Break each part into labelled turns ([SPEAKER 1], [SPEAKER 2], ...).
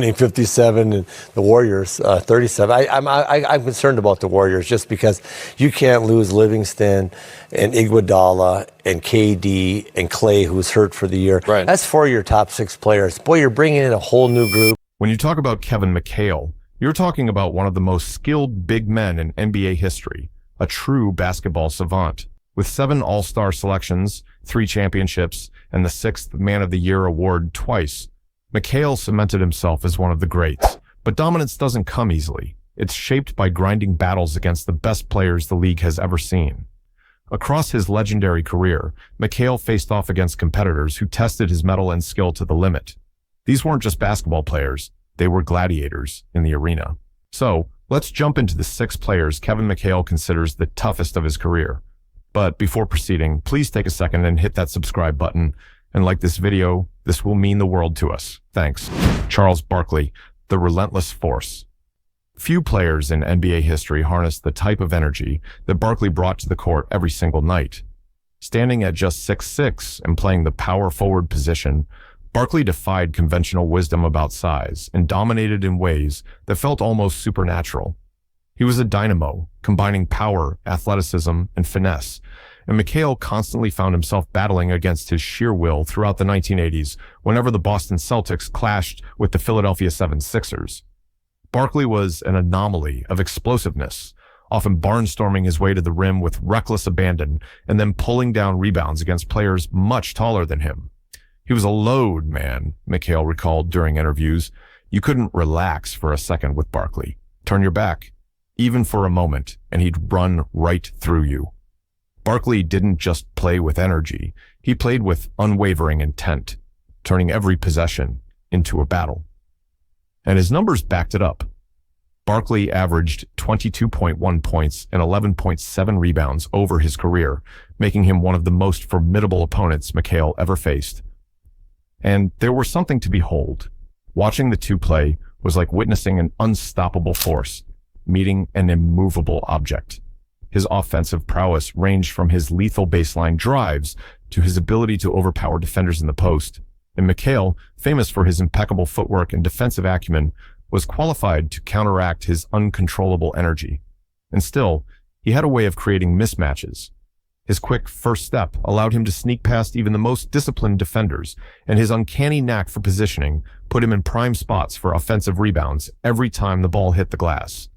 [SPEAKER 1] 57 and the Warriors 37. I'm concerned about the Warriors just because you can't lose Livingston and Iguodala and KD and Clay, who's hurt for the year.
[SPEAKER 2] Right.
[SPEAKER 1] That's 4 of your top 6 players. Boy, you're bringing in a whole new group.
[SPEAKER 3] When you talk about Kevin McHale, you're talking about one of the most skilled big men in NBA history, a true basketball savant. With 7 All-Star selections, 3 championships, and the 6th Man of the Year award twice, McHale cemented himself as one of the greats. But dominance doesn't come easily. It's shaped by grinding battles against the best players the league has ever seen. Across his legendary career, McHale faced off against competitors who tested his mettle and skill to the limit. These weren't just basketball players, they were gladiators in the arena. So, let's jump into the 6 players Kevin McHale considers the toughest of his career. But before proceeding, please take a second and hit that subscribe button and like this video. This will mean the world to us. Thanks. Charles Barkley, the relentless force. Few players in NBA history harnessed the type of energy that Barkley brought to the court every single night. Standing at just 6'6" and playing the power forward position, Barkley defied conventional wisdom about size and dominated in ways that felt almost supernatural. He was a dynamo, combining power, athleticism, and finesse, and McHale constantly found himself battling against his sheer will throughout the 1980s whenever the Boston Celtics clashed with the Philadelphia 76ers. Barkley was an anomaly of explosiveness, often barnstorming his way to the rim with reckless abandon and then pulling down rebounds against players much taller than him. He was a load man, McHale recalled during interviews. You couldn't relax for a second with Barkley. Turn your back, even for a moment, and he'd run right through you. Barkley didn't just play with energy. He played with unwavering intent, turning every possession into a battle. And his numbers backed it up. Barkley averaged 22.1 points and 11.7 rebounds over his career, making him one of the most formidable opponents McHale ever faced. And there was something to behold. Watching the two play was like witnessing an unstoppable force meeting an immovable object. His offensive prowess ranged from his lethal baseline drives to his ability to overpower defenders in the post. And McHale, famous for his impeccable footwork and defensive acumen, was qualified to counteract his uncontrollable energy. And still, he had a way of creating mismatches. His quick first step allowed him to sneak past even the most disciplined defenders, and his uncanny knack for positioning put him in prime spots for offensive rebounds every time the ball hit the glass.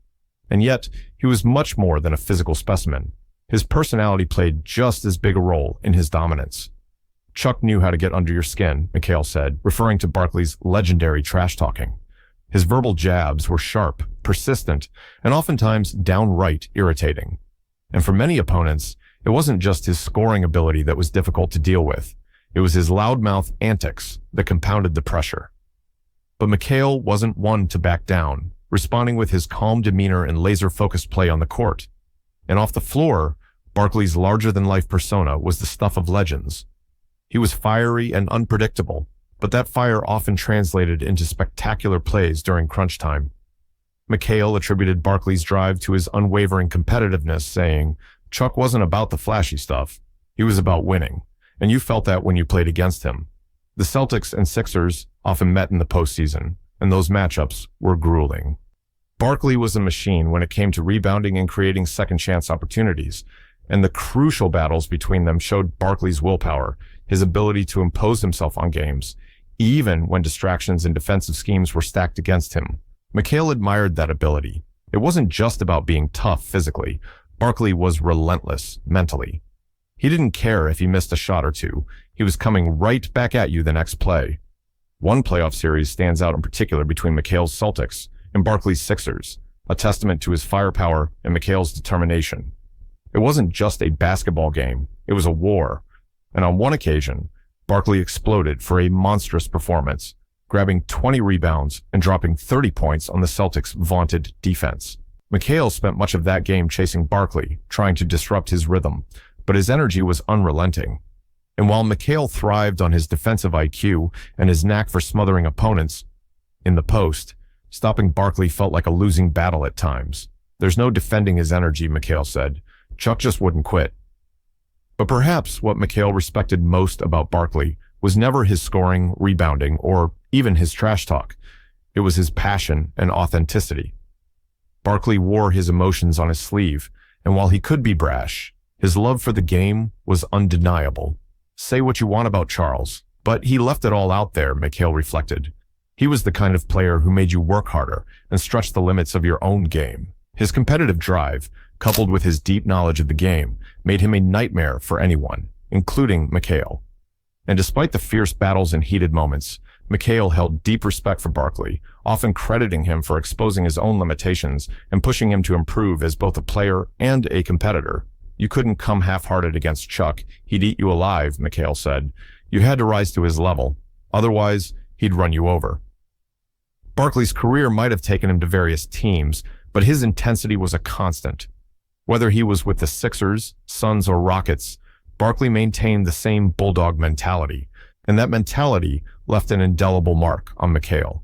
[SPEAKER 3] And yet, he was much more than a physical specimen. His personality played just as big a role in his dominance. Chuck knew how to get under your skin, McHale said, referring to Barkley's legendary trash talking. His verbal jabs were sharp, persistent, and oftentimes downright irritating. And for many opponents, it wasn't just his scoring ability that was difficult to deal with. It was his loudmouth antics that compounded the pressure. But McHale wasn't one to back down, responding with his calm demeanor and laser-focused play on the court. And off the floor, Barkley's larger-than-life persona was the stuff of legends. He was fiery and unpredictable, but that fire often translated into spectacular plays during crunch time. McHale attributed Barkley's drive to his unwavering competitiveness, saying, "Chuck wasn't about the flashy stuff. He was about winning, and you felt that when you played against him." The Celtics and Sixers often met in the postseason, and those matchups were grueling. Barkley was a machine when it came to rebounding and creating second-chance opportunities, and the crucial battles between them showed Barkley's willpower, his ability to impose himself on games, even when distractions and defensive schemes were stacked against him. McHale admired that ability. It wasn't just about being tough physically. Barkley was relentless mentally. He didn't care if he missed a shot or two. He was coming right back at you the next play. One playoff series stands out in particular between McHale's Celtics and Barkley's Sixers, a testament to his firepower and McHale's determination. It wasn't just a basketball game, it was a war. And on one occasion, Barkley exploded for a monstrous performance, grabbing 20 rebounds and dropping 30 points on the Celtics' vaunted defense. McHale spent much of that game chasing Barkley, trying to disrupt his rhythm, but his energy was unrelenting. And while McHale thrived on his defensive IQ and his knack for smothering opponents in the post, stopping Barkley felt like a losing battle at times. "There's no defending his energy," McHale said. "Chuck just wouldn't quit." But perhaps what McHale respected most about Barkley was never his scoring, rebounding, or even his trash talk. It was his passion and authenticity. Barkley wore his emotions on his sleeve, and while he could be brash, his love for the game was undeniable. Say what you want about Charles, but he left it all out there, McHale reflected. He was the kind of player who made you work harder and stretch the limits of your own game. His competitive drive, coupled with his deep knowledge of the game, made him a nightmare for anyone, including McHale. And despite the fierce battles and heated moments, McHale held deep respect for Barkley, often crediting him for exposing his own limitations and pushing him to improve as both a player and a competitor. You couldn't come half-hearted against Chuck. He'd eat you alive, McHale said. You had to rise to his level. Otherwise, he'd run you over. Barkley's career might have taken him to various teams, but his intensity was a constant. Whether he was with the Sixers, Suns, or Rockets, Barkley maintained the same bulldog mentality, and that mentality left an indelible mark on McHale.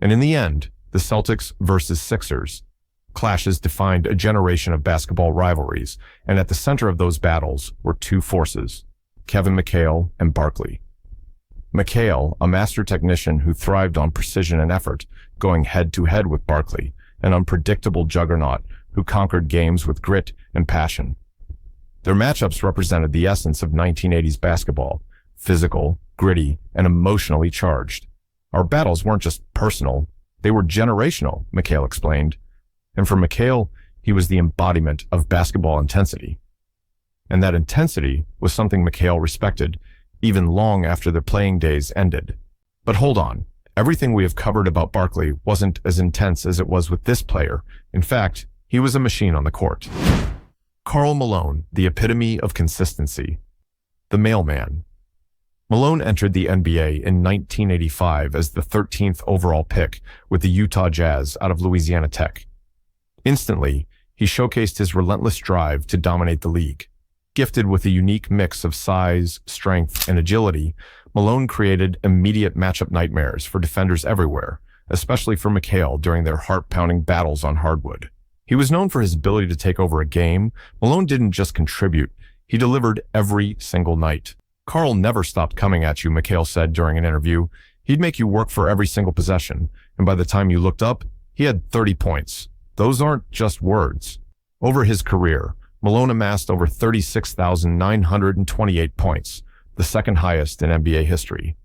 [SPEAKER 3] And in the end, the Celtics versus Sixers clashes defined a generation of basketball rivalries, and at the center of those battles were two forces, Kevin McHale and Barkley. McHale, a master technician who thrived on precision and effort, going head-to-head with Barkley, an unpredictable juggernaut who conquered games with grit and passion. Their matchups represented the essence of 1980s basketball, physical, gritty, and emotionally charged. Our battles weren't just personal, they were generational, McHale explained. And for McHale, he was the embodiment of basketball intensity. And that intensity was something McHale respected, even long after their playing days ended. But hold on, everything we have covered about Barkley wasn't as intense as it was with this player. In fact, he was a machine on the court. Karl Malone, the epitome of consistency. The mailman. Malone entered the NBA in 1985 as the 13th overall pick with the Utah Jazz out of Louisiana Tech. Instantly, he showcased his relentless drive to dominate the league. Gifted with a unique mix of size, strength, and agility, Malone created immediate matchup nightmares for defenders everywhere, especially for McHale during their heart-pounding battles on hardwood. He was known for his ability to take over a game. Malone didn't just contribute, he delivered every single night. Karl never stopped coming at you, McHale said during an interview. He'd make you work for every single possession, and by the time you looked up, he had 30 points. Those aren't just words. Over his career, Malone amassed over 36,928 points, the second highest in NBA history,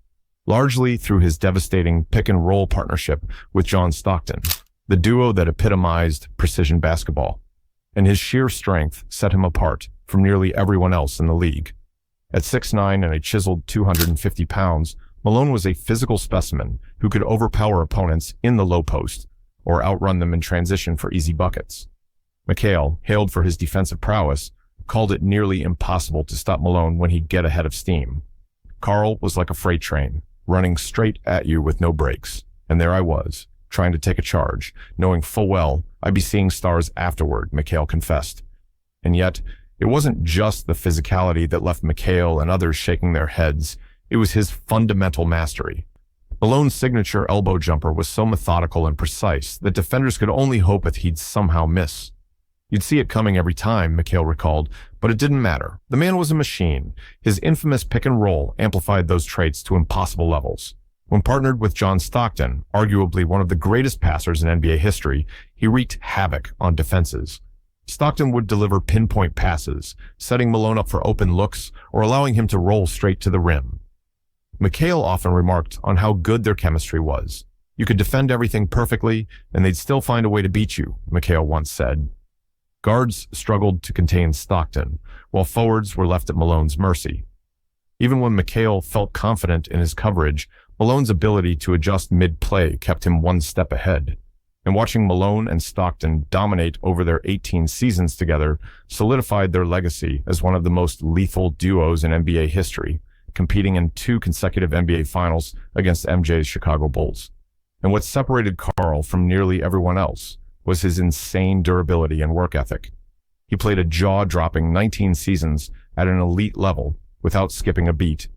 [SPEAKER 3] largely through his devastating pick-and-roll partnership with John Stockton, the duo that epitomized precision basketball. And his sheer strength set him apart from nearly everyone else in the league. At 6'9" and a chiseled 250 pounds, Malone was a physical specimen who could overpower opponents in the low post, or outrun them in transition for easy buckets. McHale, hailed for his defensive prowess, called it nearly impossible to stop Malone when he'd get ahead of steam. Karl was like a freight train, running straight at you with no brakes. And there I was, trying to take a charge, knowing full well I'd be seeing stars afterward, McHale confessed. And yet, it wasn't just the physicality that left McHale and others shaking their heads. It was his fundamental mastery. Malone's signature elbow jumper was so methodical and precise that defenders could only hope that he'd somehow miss. You'd see it coming every time, McHale recalled, but it didn't matter. The man was a machine. His infamous pick and roll amplified those traits to impossible levels. When partnered with John Stockton, arguably one of the greatest passers in NBA history, he wreaked havoc on defenses. Stockton would deliver pinpoint passes, setting Malone up for open looks or allowing him to roll straight to the rim. McHale often remarked on how good their chemistry was. You could defend everything perfectly, and they'd still find a way to beat you, McHale once said. Guards struggled to contain Stockton, while forwards were left at Malone's mercy. Even when McHale felt confident in his coverage, Malone's ability to adjust mid-play kept him one step ahead. And watching Malone and Stockton dominate over their 18 seasons together solidified their legacy as one of the most lethal duos in NBA history, competing in 2 consecutive NBA Finals against MJ's Chicago Bulls. And what separated Karl from nearly everyone else was his insane durability and work ethic. He played a jaw-dropping 19 seasons at an elite level without skipping a beat.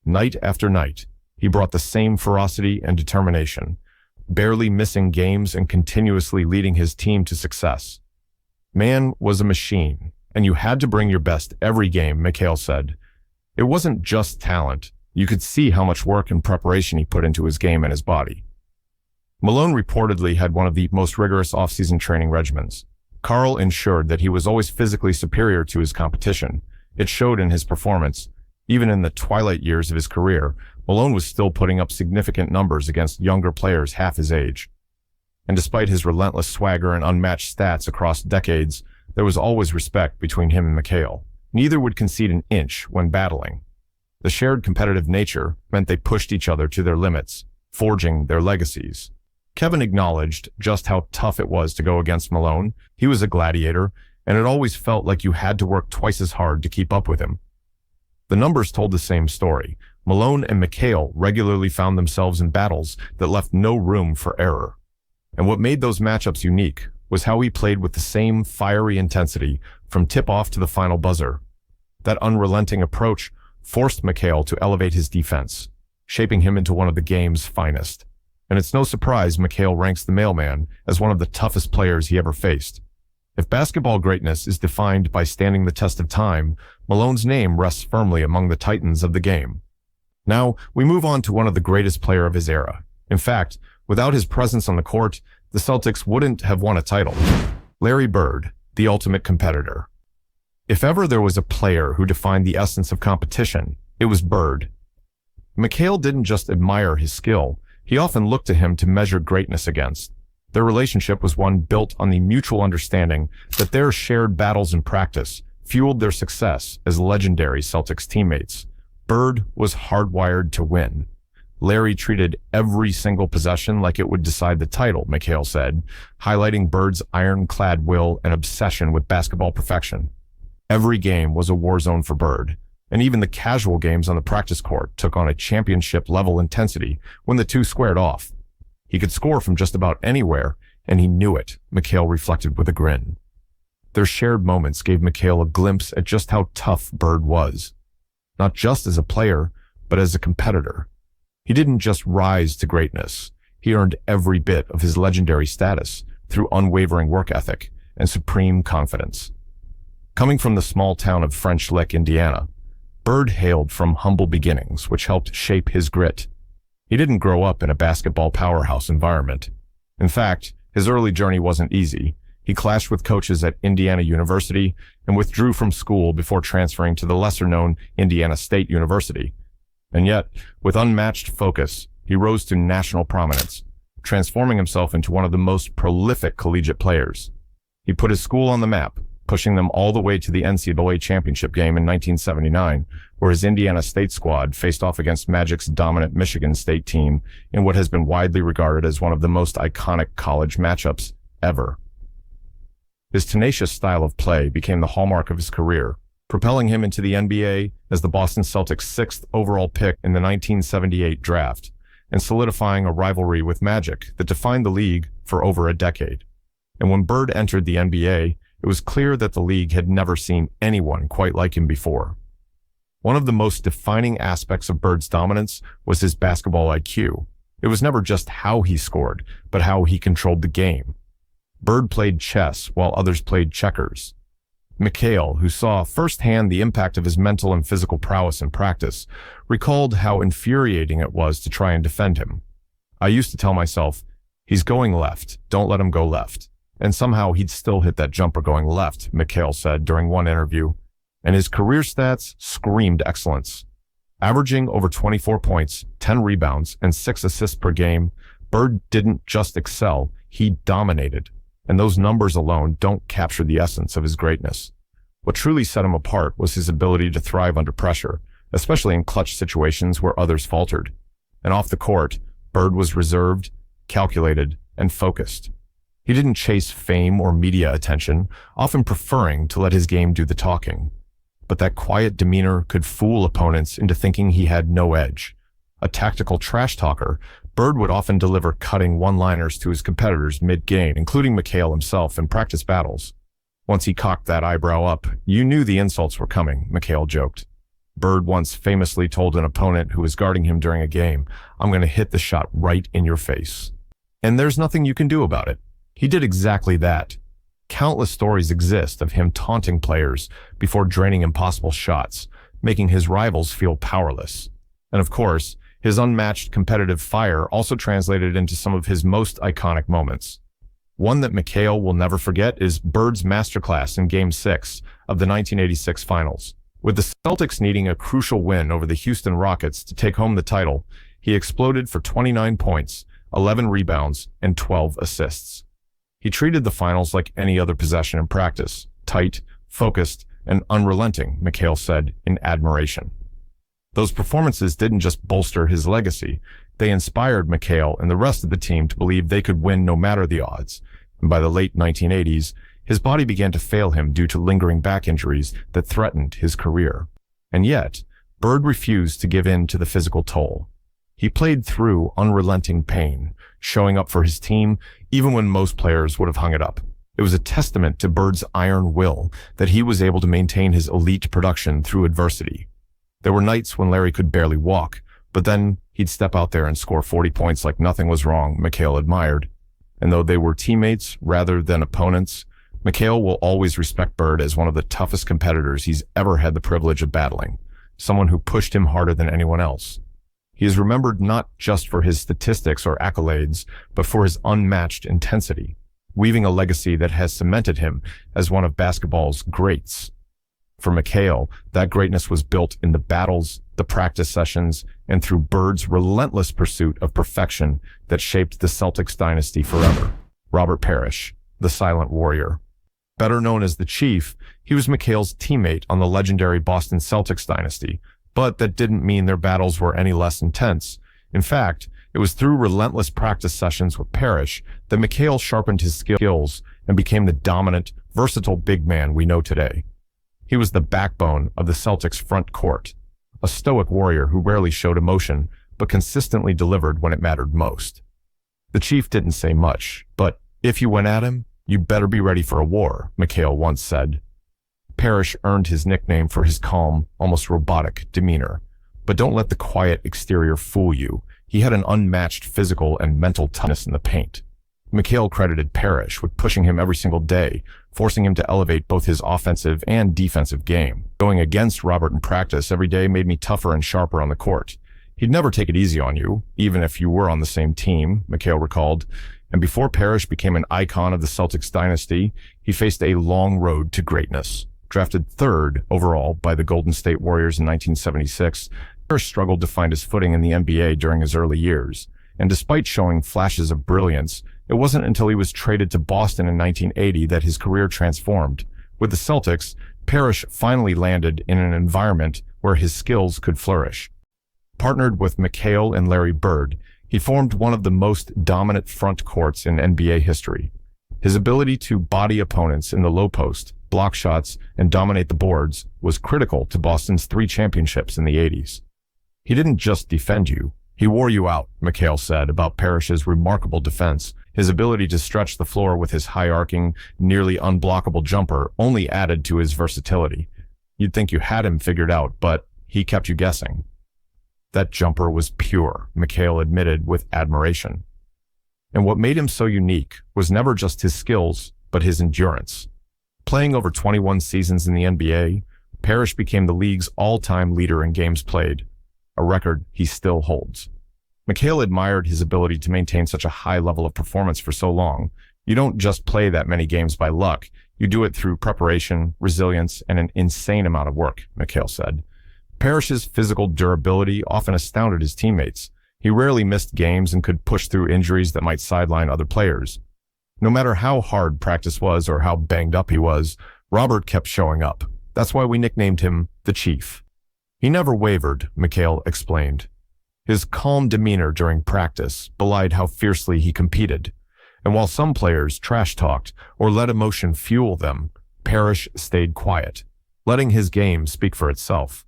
[SPEAKER 3] Night after night, he brought the same ferocity and determination, barely missing games and continuously leading his team to success. Man was a machine, and you had to bring your best every game, McHale said. It wasn't just talent. You could see how much work and preparation he put into his game and his body. Malone reportedly had one of the most rigorous off-season training regimens. Karl ensured that he was always physically superior to his competition. It showed in his performance. Even in the twilight years of his career, Malone was still putting up significant numbers against younger players half his age. And despite his relentless swagger and unmatched stats across decades, there was always respect between him and McHale. Neither would concede an inch when battling. The shared competitive nature meant they pushed each other to their limits, forging their legacies. Kevin acknowledged just how tough it was to go against Malone. He was a gladiator, and it always felt like you had to work twice as hard to keep up with him. The numbers told the same story. Malone and McHale regularly found themselves in battles that left no room for error. And what made those matchups unique was how he played with the same fiery intensity from tip-off to the final buzzer. That unrelenting approach forced McHale to elevate his defense, shaping him into one of the game's finest. And it's no surprise McHale ranks the mailman as one of the toughest players he ever faced. If basketball greatness is defined by standing the test of time, Malone's name rests firmly among the titans of the game. Now, we move on to one of the greatest players of his era. In fact, without his presence on the court, the Celtics wouldn't have won a title. Larry Bird, the ultimate competitor. If ever there was a player who defined the essence of competition, it was Bird. McHale didn't just admire his skill, he often looked to him to measure greatness against. Their relationship was one built on the mutual understanding that their shared battles in practice fueled their success as legendary Celtics teammates. Bird was hardwired to win. Larry treated every single possession like it would decide the title, McHale said, highlighting Bird's ironclad will and obsession with basketball perfection. Every game was a war zone for Bird, and even the casual games on the practice court took on a championship-level intensity when the two squared off. He could score from just about anywhere, and he knew it, McHale reflected with a grin. Their shared moments gave McHale a glimpse at just how tough Bird was. Not just as a player, but as a competitor. He didn't just rise to greatness. He earned every bit of his legendary status through unwavering work ethic and supreme confidence. Coming from the small town of French Lick, Indiana, Bird hailed from humble beginnings, which helped shape his grit. He didn't grow up in a basketball powerhouse environment. In fact, his early journey wasn't easy. He clashed with coaches at Indiana University and withdrew from school before transferring to the lesser-known Indiana State University. And yet, with unmatched focus, he rose to national prominence, transforming himself into one of the most prolific collegiate players. He put his school on the map, pushing them all the way to the NCAA championship game in 1979, where his Indiana State squad faced off against Magic's dominant Michigan State team in what has been widely regarded as one of the most iconic college matchups ever. His tenacious style of play became the hallmark of his career, propelling him into the NBA as the Boston Celtics' 6th overall pick in the 1978 draft, and solidifying a rivalry with Magic that defined the league for over a decade. And when Bird entered the NBA, it was clear that the league had never seen anyone quite like him before. One of the most defining aspects of Bird's dominance was his basketball IQ. It was never just how he scored, but how he controlled the game. Bird played chess while others played checkers. McHale, who saw firsthand the impact of his mental and physical prowess in practice, recalled how infuriating it was to try and defend him. I used to tell myself, he's going left, don't let him go left. And somehow he'd still hit that jumper going left, McHale said during one interview. And his career stats screamed excellence. Averaging over 24 points, 10 rebounds, and 6 assists per game, Bird didn't just excel, he dominated. And those numbers alone don't capture the essence of his greatness. What truly set him apart was his ability to thrive under pressure, especially in clutch situations where others faltered. And off the court, Bird was reserved, calculated, and focused. He didn't chase fame or media attention, often preferring to let his game do the talking. But that quiet demeanor could fool opponents into thinking he had no edge. A tactical trash talker, Bird would often deliver cutting one-liners to his competitors mid-game, including McHale himself in practice battles. Once he cocked that eyebrow up, you knew the insults were coming, McHale joked. Bird once famously told an opponent who was guarding him during a game, "I'm going to hit the shot right in your face." And there's nothing you can do about it. He did exactly that. Countless stories exist of him taunting players before draining impossible shots, making his rivals feel powerless. And of course, His unmatched competitive fire also translated into some of his most iconic moments. One that McHale will never forget is Bird's masterclass in Game 6 of the 1986 Finals. With the Celtics needing a crucial win over the Houston Rockets to take home the title, he exploded for 29 points, 11 rebounds, and 12 assists. He treated the finals like any other possession in practice, tight, focused, and unrelenting, McHale said in admiration. Those performances didn't just bolster his legacy, they inspired McHale and the rest of the team to believe they could win no matter the odds. And by the late 1980s, his body began to fail him due to lingering back injuries that threatened his career. And yet, Bird refused to give in to the physical toll. He played through unrelenting pain, showing up for his team even when most players would have hung it up. It was a testament to Bird's iron will that he was able to maintain his elite production through adversity. There were nights when Larry could barely walk, but then he'd step out there and score 40 points like nothing was wrong, McHale admired. And though they were teammates rather than opponents, McHale will always respect Bird as one of the toughest competitors he's ever had the privilege of battling, someone who pushed him harder than anyone else. He is remembered not just for his statistics or accolades, but for his unmatched intensity, weaving a legacy that has cemented him as one of basketball's greats. For McHale, that greatness was built in the battles, the practice sessions, and through Bird's relentless pursuit of perfection that shaped the Celtics dynasty forever. Robert Parish, the Silent Warrior. Better known as the Chief, he was McHale's teammate on the legendary Boston Celtics dynasty, but that didn't mean their battles were any less intense. In fact, it was through relentless practice sessions with Parish that McHale sharpened his skills and became the dominant, versatile big man we know today. He was the backbone of the Celtics' front court, a stoic warrior who rarely showed emotion, but consistently delivered when it mattered most. The Chief didn't say much, but if you went at him, you better be ready for a war, McHale once said. Parish earned his nickname for his calm, almost robotic demeanor. But don't let the quiet exterior fool you. He had an unmatched physical and mental toughness in the paint. McHale credited Parish with pushing him every single day, forcing him to elevate both his offensive and defensive game. Going against Robert in practice every day made me tougher and sharper on the court. He'd never take it easy on you, even if you were on the same team, McHale recalled. And before Parish became an icon of the Celtics dynasty, he faced a long road to greatness. Drafted third overall by the Golden State Warriors in 1976, Parish struggled to find his footing in the NBA during his early years. And despite showing flashes of brilliance, it wasn't until he was traded to Boston in 1980 that his career transformed. With the Celtics, Parish finally landed in an environment where his skills could flourish. Partnered with McHale and Larry Bird, he formed one of the most dominant front courts in NBA history. His ability to body opponents in the low post, block shots, and dominate the boards was critical to Boston's 3 championships in the 80s. He didn't just defend you, he wore you out, McHale said about Parish's remarkable defense. His ability to stretch the floor with his high-arcing, nearly unblockable jumper only added to his versatility. You'd think you had him figured out, but he kept you guessing. That jumper was pure, McHale admitted with admiration. And what made him so unique was never just his skills, but his endurance. Playing over 21 seasons in the NBA, Parish became the league's all-time leader in games played, a record he still holds. McHale admired his ability to maintain such a high level of performance for so long. You don't just play that many games by luck. You do it through preparation, resilience, and an insane amount of work, McHale said. Parish's physical durability often astounded his teammates. He rarely missed games and could push through injuries that might sideline other players. No matter how hard practice was or how banged up he was, Robert kept showing up. That's why we nicknamed him the Chief. He never wavered, McHale explained. His calm demeanor during practice belied how fiercely he competed. And while some players trash-talked or let emotion fuel them, Parish stayed quiet, letting his game speak for itself.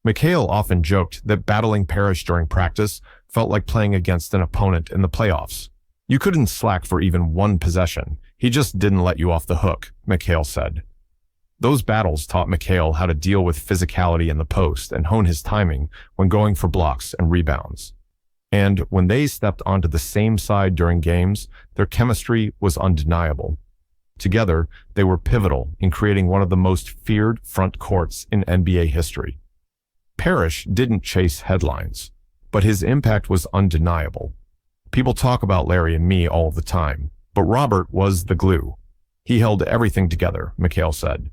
[SPEAKER 3] McHale often joked that battling Parish during practice felt like playing against an opponent in the playoffs. You couldn't slack for even one possession. He just didn't let you off the hook, McHale said. Those battles taught McHale how to deal with physicality in the post and hone his timing when going for blocks and rebounds. And when they stepped onto the same side during games, their chemistry was undeniable. Together, they were pivotal in creating one of the most feared front courts in NBA history. Parish didn't chase headlines, but his impact was undeniable. People talk about Larry and me all the time, but Robert was the glue. He held everything together, McHale said.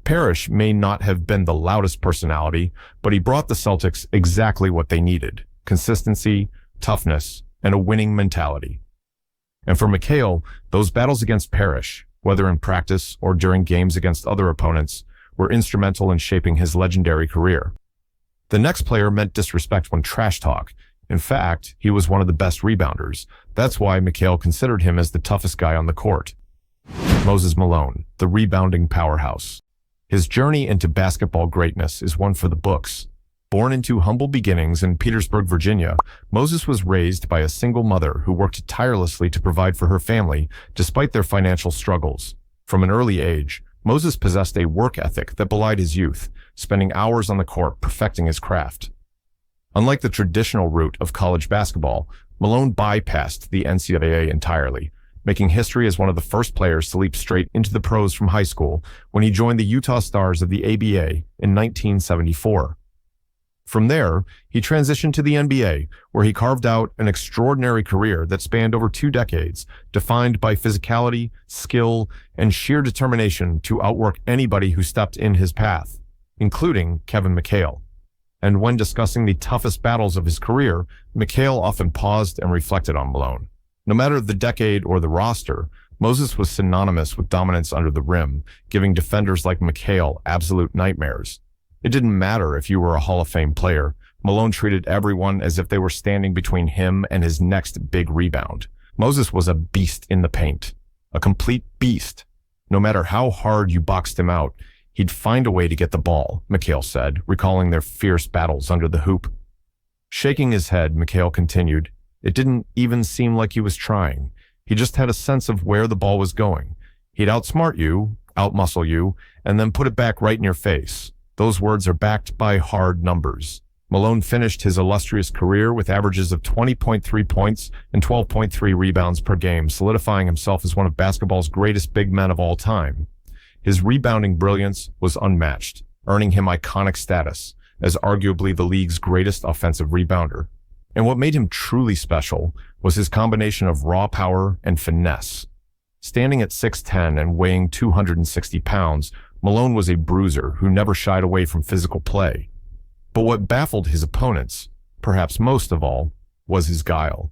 [SPEAKER 3] Parish may not have been the loudest personality, but he brought the Celtics exactly what they needed: consistency, toughness, and a winning mentality. And for McHale, those battles against Parish, whether in practice or during games against other opponents, were instrumental in shaping his legendary career. The next player meant disrespect when trash talk. In fact, he was one of the best rebounders. That's why McHale considered him as the toughest guy on the court. Moses Malone, the rebounding powerhouse. His journey into basketball greatness is one for the books. Born into humble beginnings in Petersburg, Virginia, Moses was raised by a single mother who worked tirelessly to provide for her family despite their financial struggles. From an early age, Moses possessed a work ethic that belied his youth, spending hours on the court perfecting his craft. Unlike the traditional route of college basketball, Malone bypassed the NCAA entirely, making history as one of the first players to leap straight into the pros from high school when he joined the Utah Stars of the ABA in 1974. From there, he transitioned to the NBA, where he carved out an extraordinary career that spanned over 2 decades, defined by physicality, skill, and sheer determination to outwork anybody who stepped in his path, including Kevin McHale. And when discussing the toughest battles of his career, McHale often paused and reflected on Malone. No matter the decade or the roster, Moses was synonymous with dominance under the rim, giving defenders like McHale absolute nightmares. It didn't matter if you were a Hall of Fame player. Malone treated everyone as if they were standing between him and his next big rebound. Moses was a beast in the paint, a complete beast. No matter how hard you boxed him out, he'd find a way to get the ball, McHale said, recalling their fierce battles under the hoop. Shaking his head, McHale continued, "It didn't even seem like he was trying. He just had a sense of where the ball was going. He'd outsmart you, outmuscle you, and then put it back right in your face. Those words are backed by hard numbers." Malone finished his illustrious career with averages of 20.3 points and 12.3 rebounds per game, solidifying himself as one of basketball's greatest big men of all time. His rebounding brilliance was unmatched, earning him iconic status as arguably the league's greatest offensive rebounder. And what made him truly special was his combination of raw power and finesse. Standing at 6'10" and weighing 260 pounds, Malone was a bruiser who never shied away from physical play. But what baffled his opponents, perhaps most of all, was his guile.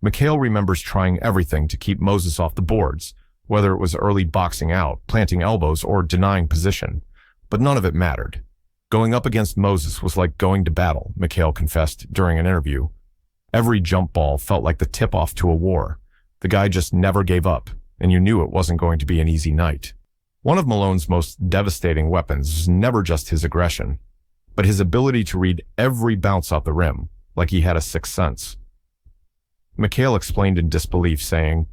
[SPEAKER 3] McHale remembers trying everything to keep Moses off the boards, whether it was early boxing out, planting elbows, or denying position. But none of it mattered. Going up against Moses was like going to battle, McHale confessed during an interview. Every jump ball felt like the tip-off to a war. The guy just never gave up, and you knew it wasn't going to be an easy night. One of Malone's most devastating weapons was never just his aggression, but his ability to read every bounce off the rim, like he had a sixth sense. McHale explained in disbelief, saying,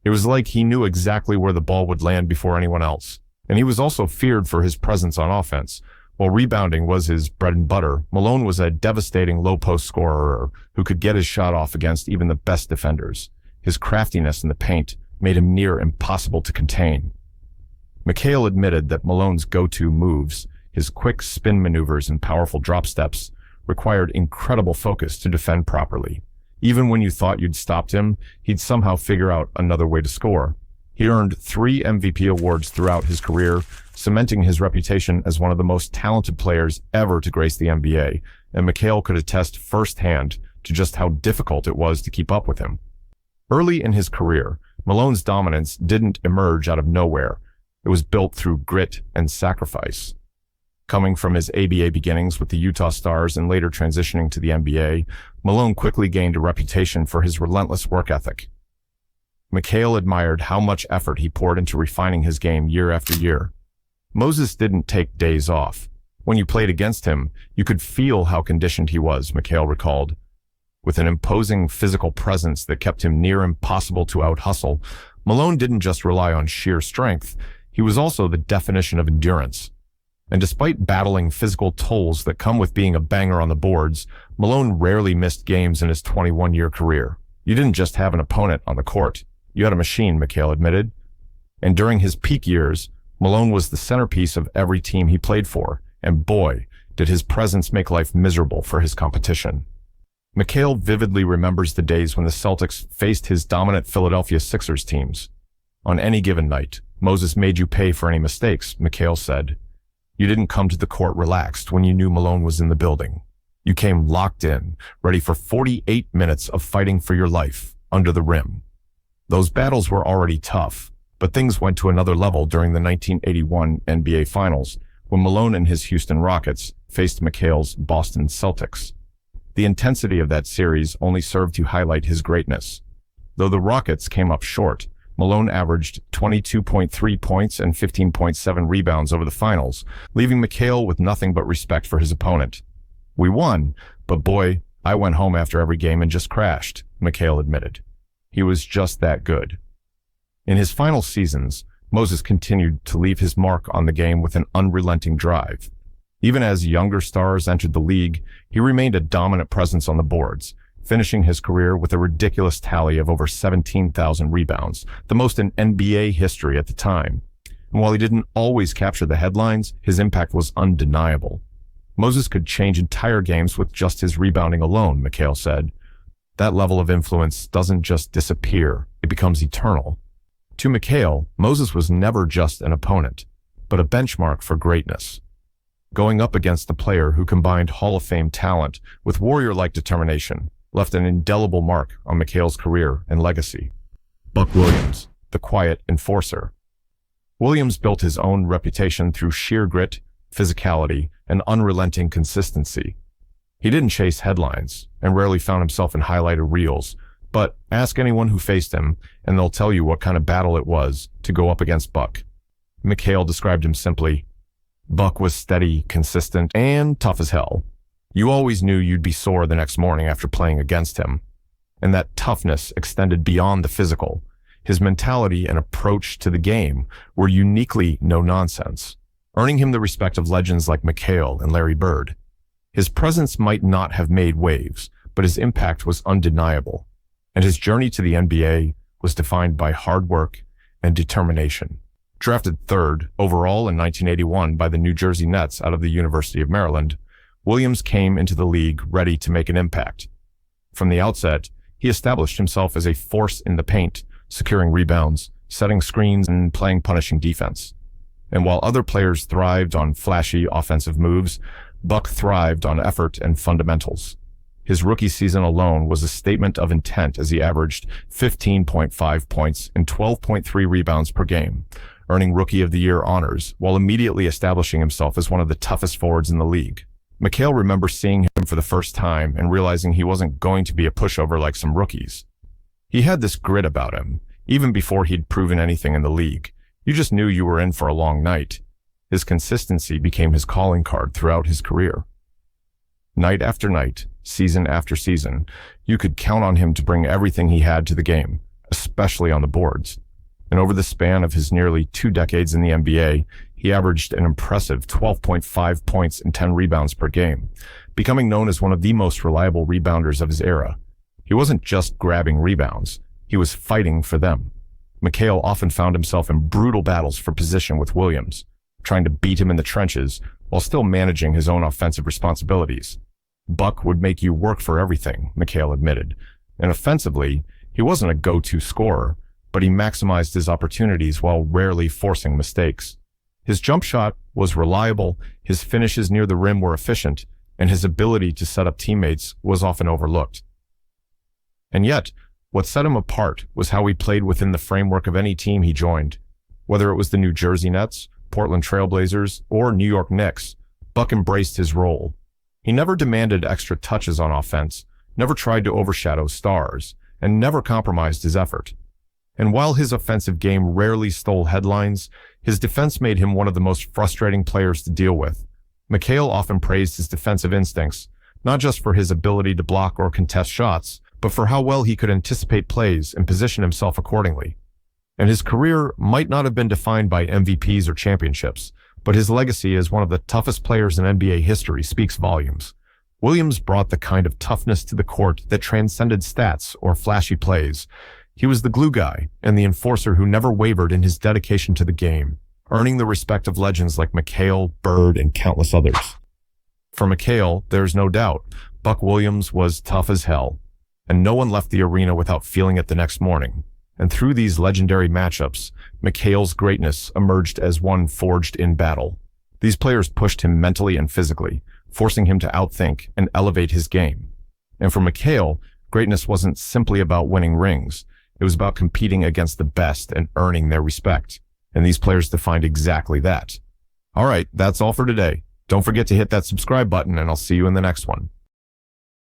[SPEAKER 3] "It was like he knew exactly where the ball would land before anyone else, and he was also feared for his presence on offense. While rebounding was his bread and butter, Malone was a devastating low-post scorer who could get his shot off against even the best defenders. His craftiness in the paint made him near impossible to contain." McHale admitted that Malone's go-to moves, his quick spin maneuvers and powerful drop steps, required incredible focus to defend properly. Even when you thought you'd stopped him, he'd somehow figure out another way to score. He earned 3 MVP awards throughout his career, cementing his reputation as one of the most talented players ever to grace the NBA, and McHale could attest firsthand to just how difficult it was to keep up with him. Early in his career, Malone's dominance didn't emerge out of nowhere. It was built through grit and sacrifice. Coming from his ABA beginnings with the Utah Stars and later transitioning to the NBA, Malone quickly gained a reputation for his relentless work ethic. McHale admired how much effort he poured into refining his game year after year. Moses didn't take days off. When you played against him, you could feel how conditioned he was, McHale recalled. With an imposing physical presence that kept him near impossible to out-hustle, Malone didn't just rely on sheer strength. He was also the definition of endurance. And despite battling physical tolls that come with being a banger on the boards, Malone rarely missed games in his 21-year career. You didn't just have an opponent on the court. You had a machine, McHale admitted. And during his peak years, Malone was the centerpiece of every team he played for, and boy, did his presence make life miserable for his competition. McHale vividly remembers the days when the Celtics faced his dominant Philadelphia Sixers teams. On any given night, Moses made you pay for any mistakes, McHale said. You didn't come to the court relaxed when you knew Malone was in the building. You came locked in, ready for 48 minutes of fighting for your life under the rim. Those battles were already tough, but things went to another level during the 1981 NBA Finals when Malone and his Houston Rockets faced McHale's Boston Celtics. The intensity of that series only served to highlight his greatness. Though the Rockets came up short, Malone averaged 22.3 points and 15.7 rebounds over the finals, leaving McHale with nothing but respect for his opponent. We won, but boy, I went home after every game and just crashed, McHale admitted. He was just that good. In his final seasons, Moses continued to leave his mark on the game with an unrelenting drive. Even as younger stars entered the league, he remained a dominant presence on the boards, finishing his career with a ridiculous tally of over 17,000 rebounds, the most in NBA history at the time. And while he didn't always capture the headlines, his impact was undeniable. Moses could change entire games with just his rebounding alone, McHale said. That level of influence doesn't just disappear, it becomes eternal. To McHale, Moses was never just an opponent, but a benchmark for greatness. Going up against a player who combined Hall of Fame talent with warrior-like determination left an indelible mark on McHale's career and legacy. Buck Williams, the quiet enforcer. Williams built his own reputation through sheer grit, physicality, and unrelenting consistency. He didn't chase headlines and rarely found himself in highlighted reels, but ask anyone who faced him and they'll tell you what kind of battle it was to go up against Buck. McHale described him simply, Buck was steady, consistent, and tough as hell. You always knew you'd be sore the next morning after playing against him. And that toughness extended beyond the physical. His mentality and approach to the game were uniquely no-nonsense, earning him the respect of legends like McHale and Larry Bird. His presence might not have made waves, but his impact was undeniable, and his journey to the NBA was defined by hard work and determination. Drafted third overall in 1981 by the New Jersey Nets out of the University of Maryland, Williams came into the league ready to make an impact. From the outset, he established himself as a force in the paint, securing rebounds, setting screens, and playing punishing defense. And while other players thrived on flashy offensive moves, Buck thrived on effort and fundamentals. His rookie season alone was a statement of intent as he averaged 15.5 points and 12.3 rebounds per game, earning Rookie of the Year honors while immediately establishing himself as one of the toughest forwards in the league. McHale remembers seeing him for the first time and realizing he wasn't going to be a pushover like some rookies. He had this grit about him, even before he'd proven anything in the league. You just knew you were in for a long night. His consistency became his calling card throughout his career. Night after night, season after season, you could count on him to bring everything he had to the game, especially on the boards. And over the span of his nearly 2 decades in the NBA, he averaged an impressive 12.5 points and 10 rebounds per game, becoming known as one of the most reliable rebounders of his era. He wasn't just grabbing rebounds, he was fighting for them. McHale often found himself in brutal battles for position with Williams, trying to beat him in the trenches while still managing his own offensive responsibilities. Buck would make you work for everything, McHale admitted, and offensively, he wasn't a go-to scorer, but he maximized his opportunities while rarely forcing mistakes. His jump shot was reliable, his finishes near the rim were efficient, and his ability to set up teammates was often overlooked. And yet, what set him apart was how he played within the framework of any team he joined. Whether it was the New Jersey Nets, Portland Trail Blazers, or New York Knicks, Buck embraced his role. He never demanded extra touches on offense, never tried to overshadow stars, and never compromised his effort. And while his offensive game rarely stole headlines, his defense made him one of the most frustrating players to deal with. McHale often praised his defensive instincts, not just for his ability to block or contest shots, but for how well he could anticipate plays and position himself accordingly. And his career might not have been defined by MVPs or championships, but his legacy as one of the toughest players in NBA history speaks volumes. Williams brought the kind of toughness to the court that transcended stats or flashy plays. He was the glue guy and the enforcer who never wavered in his dedication to the game, earning the respect of legends like McHale, Bird, and countless others. For McHale, there's no doubt, Buck Williams was tough as hell, and no one left the arena without feeling it the next morning. And through these legendary matchups, McHale's greatness emerged as one forged in battle. These players pushed him mentally and physically, forcing him to outthink and elevate his game. And for McHale, greatness wasn't simply about winning rings. It was about competing against the best and earning their respect. And these players defined exactly that. All right, that's all for today. Don't forget to hit that subscribe button, and I'll see you in the next one.